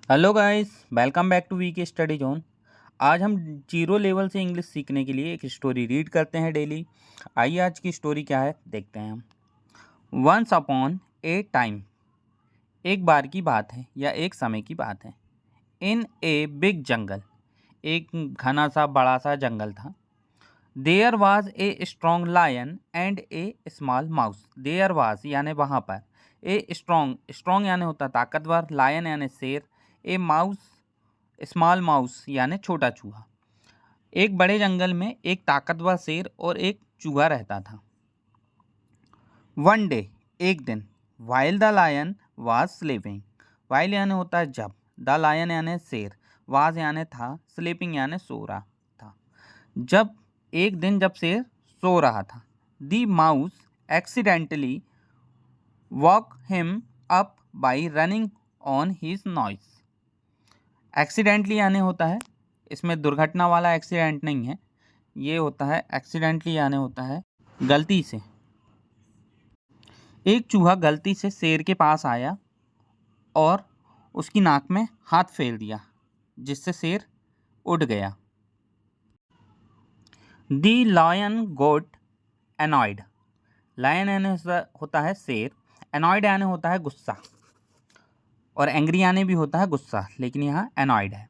Hello guys, welcome back to VK study zone. आज हम zero level से English सीखने के लिए एक स्टोरी रीड करते हैं डेली। आइए आज की स्टोरी क्या है देखते हैं हम। वंस अपॉन ए टाइम, एक बार की बात है या एक समय की बात है। इन ए बिग जंगल, एक घना सा बड़ा सा जंगल था। There was a strong lion and a small mouse. There was यानी वहाँ पर, ए स्ट्रॉन्ग, स्ट्रॉन्ग यानी होता ताकतवर, लायन यानी शेर, ए माउस, स्मॉल माउस यानी छोटा चूहा। एक बड़े जंगल में एक ताकतवर शेर और एक चूहा रहता था। वन डे, एक दिन, while the lion was sleeping. While यानी होता है जब, द लायन यानी शेर, वाज यानी था, स्लीपिंग यानी सो रहा था। जब एक दिन जब शेर सो रहा था, the mouse accidentally walk him up by running on his noise. Accidentally यानी होता है, इसमें दुर्घटना वाला एक्सीडेंट नहीं है, ये होता है एक्सीडेंटली यानी होता है गलती से। एक चूहा गलती से शेर के पास आया और उसकी नाक में हाथ फेर दिया, जिससे शेर उड़ गया। दी लायन गोट एनॉयड। लायन यानी होता है शेर, एनॉयड यानी होता है गुस्सा, और एंग्री यानी भी होता है गुस्सा, लेकिन यहाँ एनॉयड है।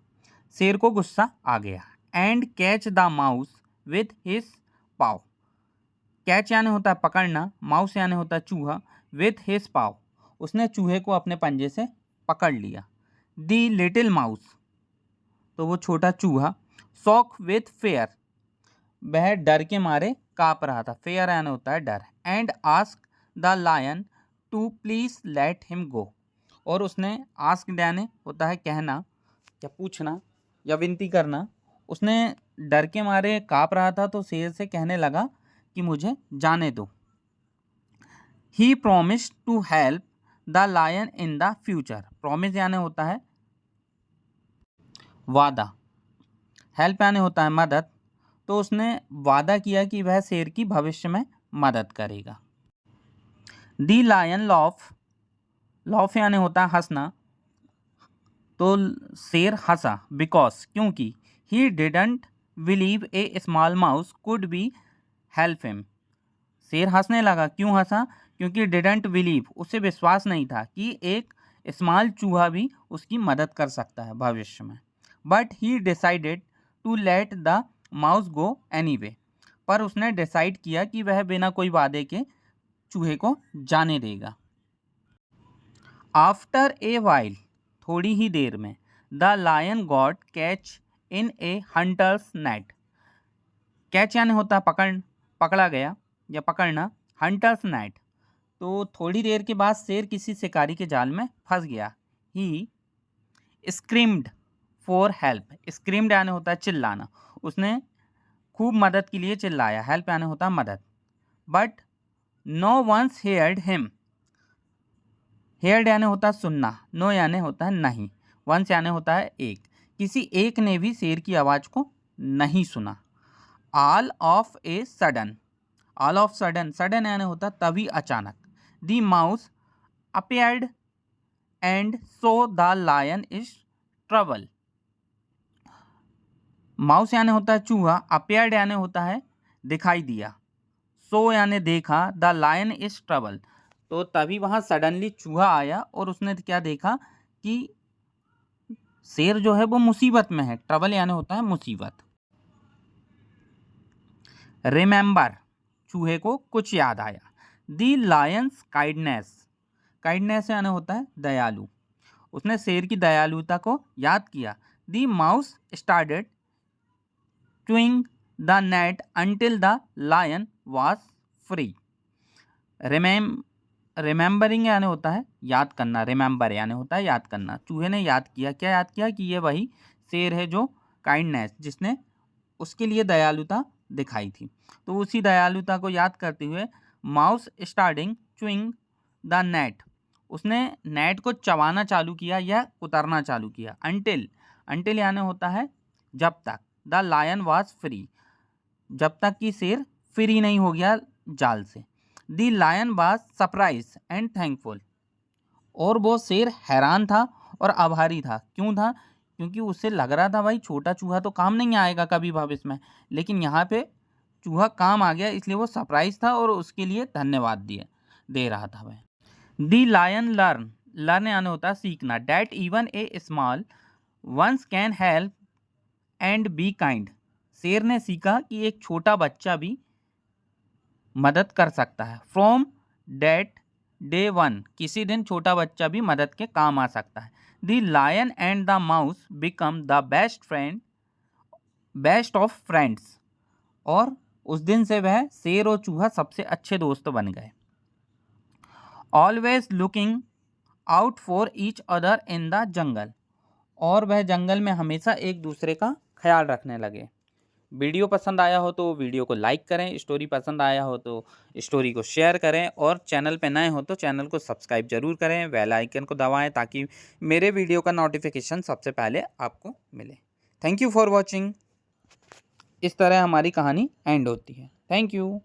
शेर को गुस्सा आ गया। And catch the mouse with his pav. Catch यानी होता है पकड़ना, माउस यानी होता है चूहा, विथ हिज पाव, उसने चूहे को अपने पंजे से पकड़ लिया। दी लिटिल माउस, तो वो छोटा चूहा, शॉक विथ फेयर, वह डर के मारे काँप रहा था, फेयर यानी होता है डर। And ask the lion to please let him go, और उसने आस्क यानी होता है कहना या पूछना या विनती करना, उसने डर के मारे काँप रहा था तो शेर से कहने लगा कि मुझे जाने दो। He promise to help the lion in the future. Promise यानी होता है वादा, हेल्प यानी होता है मदद, तो उसने वादा किया कि वह शेर की भविष्य में मदद करेगा। दी लायन लॉफ, लॉफ यानी होता है हंसना, तो शेर हंसा, बिकॉज क्योंकि, he didn't believe A small mouse could be help him. शेर हंसने लगा, क्यों हंसा? क्योंकि डिडंट बिलीव, उसे विश्वास नहीं था कि एक स्मॉल चूहा भी उसकी मदद कर सकता है भविष्य में। But he decided to let the mouse go anyway, पर उसने डिसाइड किया कि वह बिना कोई वादे के चूहे को जाने देगा। आफ्टर ए वाइल, थोड़ी ही देर में, the lion got catch in a hunter's net. Catch यानी होता है पकड़, पकड़ा गया या पकड़ना, हंटर्स नेट, तो थोड़ी देर के बाद शेर किसी शिकारी के जाल में फंस गया। ही स्क्रीम्ड फॉर हेल्प, स्क्रीम्ड यानी होता है चिल्लाना, उसने खूब मदद के लिए चिल्लाया, हेल्प यानी होता है मदद। But no one heard him, heard यानी होता है सुनना, नो यानी होता है नहीं, वंस यानी होता है एक, किसी एक ने भी शेर की आवाज़ को नहीं सुना। All of a sudden, all of sudden, sudden यानी होता है तभी अचानक। The mouse appeared and so the lion is trouble. Mouse यानी होता है चूहा, अपीयर्ड यानी होता है दिखाई दिया, सो यानी देखा, द लायन इज ट्रबल, तो तभी वहाँ सडनली चूहा आया और उसने क्या देखा कि शेर जो है वो मुसीबत में है। ट्रबल यानी होता है मुसीबत। रिमेंबर, चूहे को कुछ याद आया। द लायंस काइंडनेस, काइंडनेस यानी होता है दयालु, उसने शेर की दयालुता को याद किया। The mouse started chewing the net until the lion was free. Remembering यानी होता है याद करना, रिमेंबर यानी होता है याद करना, चूहे ने याद किया, क्या याद किया? कि ये वही शेर है जो काइंडनेस, जिसने उसके लिए दयालुता दिखाई थी। तो उसी दयालुता को याद करते हुए mouse starting chewing the net, उसने नेट को चबाना चालू किया या उतरना चालू किया। अंटिल, अंटिल यानी होता है जब तक, द लायन वाज फ्री, जब तक कि शेर फ्री नहीं हो गया जाल से। The lion was surprise and thankful, और वो शेर हैरान था और आभारी था। क्यों था? क्योंकि उसे लग रहा था भाई छोटा चूहा तो काम नहीं आएगा कभी भविष्य में, लेकिन यहाँ पे चूहा काम आ गया, इसलिए वो सरप्राइज था और उसके लिए धन्यवाद दे रहा था वह। दी लायन लर्न यानी होता है सीखना। That even a small once can help and be kind. शेर ने सीखा कि एक छोटा बच्चा भी मदद कर सकता है। फ्रॉम डैट डे वन, किसी दिन छोटा बच्चा भी मदद के काम आ सकता है। The lion and the mouse become the best of friends. और उस दिन से वह शेर और चूहा सबसे अच्छे दोस्त बन गए। Always looking out for each other in the jungle. और वह जंगल में हमेशा एक दूसरे का ख्याल रखने लगे। वीडियो पसंद आया हो तो वीडियो को लाइक करें, स्टोरी पसंद आया हो तो स्टोरी को शेयर करें, और चैनल पे नए हो तो चैनल को सब्सक्राइब जरूर करें, बेल आइकन को दबाएं ताकि मेरे वीडियो का नोटिफिकेशन सबसे पहले आपको मिले। Thank you for watching. इस तरह हमारी कहानी एंड होती है। Thank you.